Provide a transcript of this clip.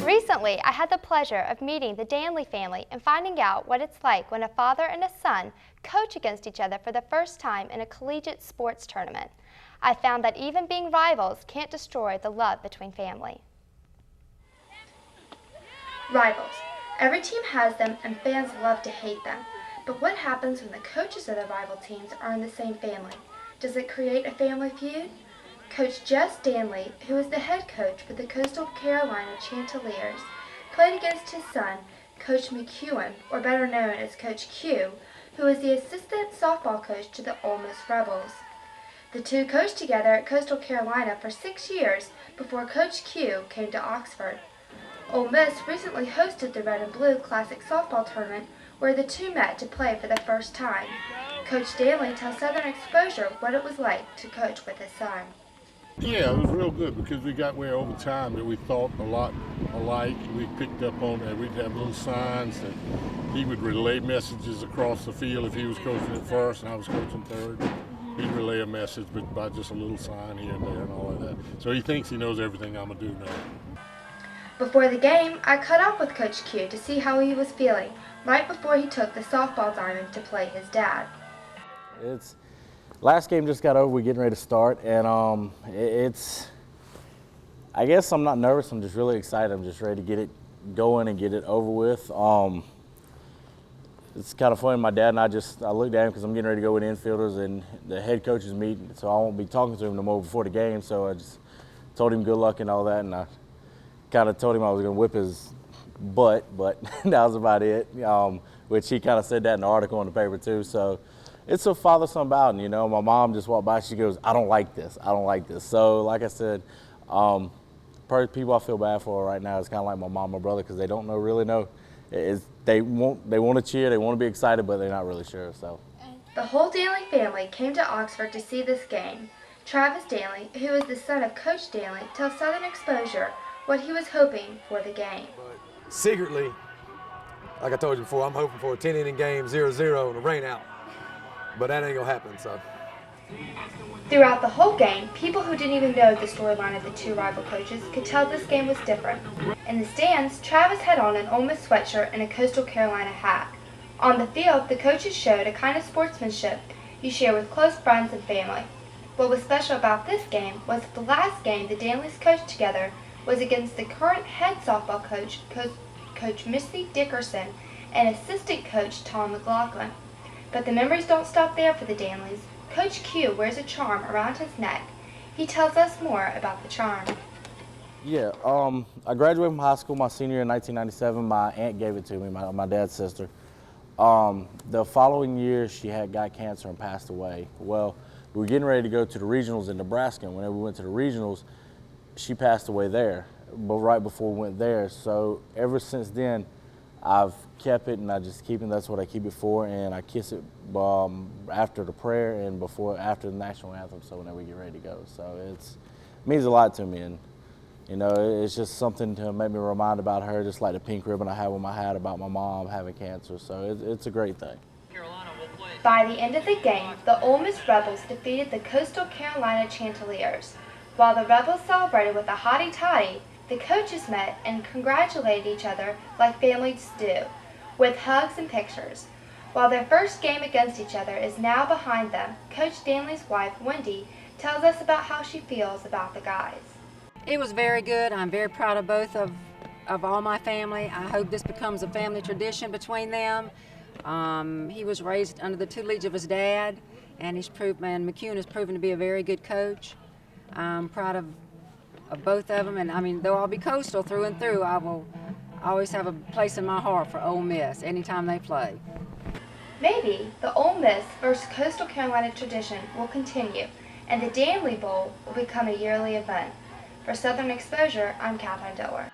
Recently, I had the pleasure of meeting the Danley family and finding out what it's like when a father and a son coach against each other for the first time in a collegiate sports tournament. I found that even being rivals can't destroy the love between family. Rivals. Every team has them and fans love to hate them. But what happens when the coaches of the rival teams are in the same family? Does it create a family feud? Coach Jess Danley, who is the head coach for the Coastal Carolina Chanticleers, played against his son, Coach McEwen, or better known as Coach Q, who is the assistant softball coach to the Ole Miss Rebels. The two coached together at Coastal Carolina for 6 years before Coach Q came to Oxford. Ole Miss recently hosted the Red and Blue Classic Softball Tournament where the two met to play for the first time. Coach Danley tells Southern Exposure what it was like to coach with his son. Yeah, it was real good because we got where over time that we thought a lot alike. We picked up on that. We'd have little signs that he would relay messages across the field if he was coaching at first and I was coaching third. He'd relay a message but by just a little sign here and there and all of that. So he thinks he knows everything I'm going to do now. Before the game, I caught up with Coach Q to see how he was feeling right before he took the softball diamond to play his dad. Last game just got over, we're getting ready to start, and I guess I'm not nervous, I'm just really excited. I'm just ready to get it going and get it over with. It's kind of funny, my dad and I looked at him because I'm getting ready to go with infielders and the head coaches meeting, so I won't be talking to him no more before the game, so I just told him good luck and all that, and I kind of told him I was going to whip his butt, but that was about it, which he kind of said that in the article in the paper too, so. It's a father-son battle, you know. My mom just walked by, she goes, I don't like this. So like I said, people I feel bad for right now is kind of like my mom and brother because they don't really know. They want to cheer, they want to be excited, but they're not really sure, so. The whole Danley family came to Oxford to see this game. Travis Danley, who is the son of Coach Danley, tells Southern Exposure what he was hoping for the game. But secretly, like I told you before, I'm hoping for a 10-inning game, 0-0, and a rain out. But that ain't gonna happen, so. Throughout the whole game, people who didn't even know the storyline of the two rival coaches could tell this game was different. In the stands, Travis had on an Ole Miss sweatshirt and a Coastal Carolina hat. On the field, the coaches showed a kind of sportsmanship you share with close friends and family. What was special about this game was that the last game the Danleys coached together was against the current head softball coach, Coach Missy Dickerson, and assistant coach Tom McLaughlin. But the memories don't stop there for the Danleys. Coach Q wears a charm around his neck. He tells us more about the charm. Yeah, I graduated from high school my senior year in 1997. My aunt gave it to me, my dad's sister. The following year, she got cancer and passed away. Well, we were getting ready to go to the regionals in Nebraska, and whenever we went to the regionals, she passed away there, but right before we went there. So ever since then, I've kept it and I just keep it. That's what I keep it for, and I kiss it after the prayer and after the national anthem. So whenever we get ready to go, so it means a lot to me, and you know it's just something to make me remind about her, just like the pink ribbon I have on my hat about my mom having cancer. So it's a great thing. By the end of the game, the Ole Miss Rebels defeated the Coastal Carolina Chanticleers. While the Rebels celebrated with a hotty-toddy, the coaches met and congratulated each other like families do, with hugs and pictures. While their first game against each other is now behind them, Coach Danley's wife, Wendy, tells us about how she feels about the guys. It was very good. I'm very proud of both of all my family. I hope this becomes a family tradition between them. He was raised under the tutelage of his dad, and McEwen has proven to be a very good coach. I'm proud of both of them, and I mean, they'll all be Coastal through and through. I will always have a place in my heart for Ole Miss anytime they play. Maybe the Ole Miss versus Coastal Carolina tradition will continue, and the Danley Bowl will become a yearly event. For Southern Exposure, I'm Catherine Diller.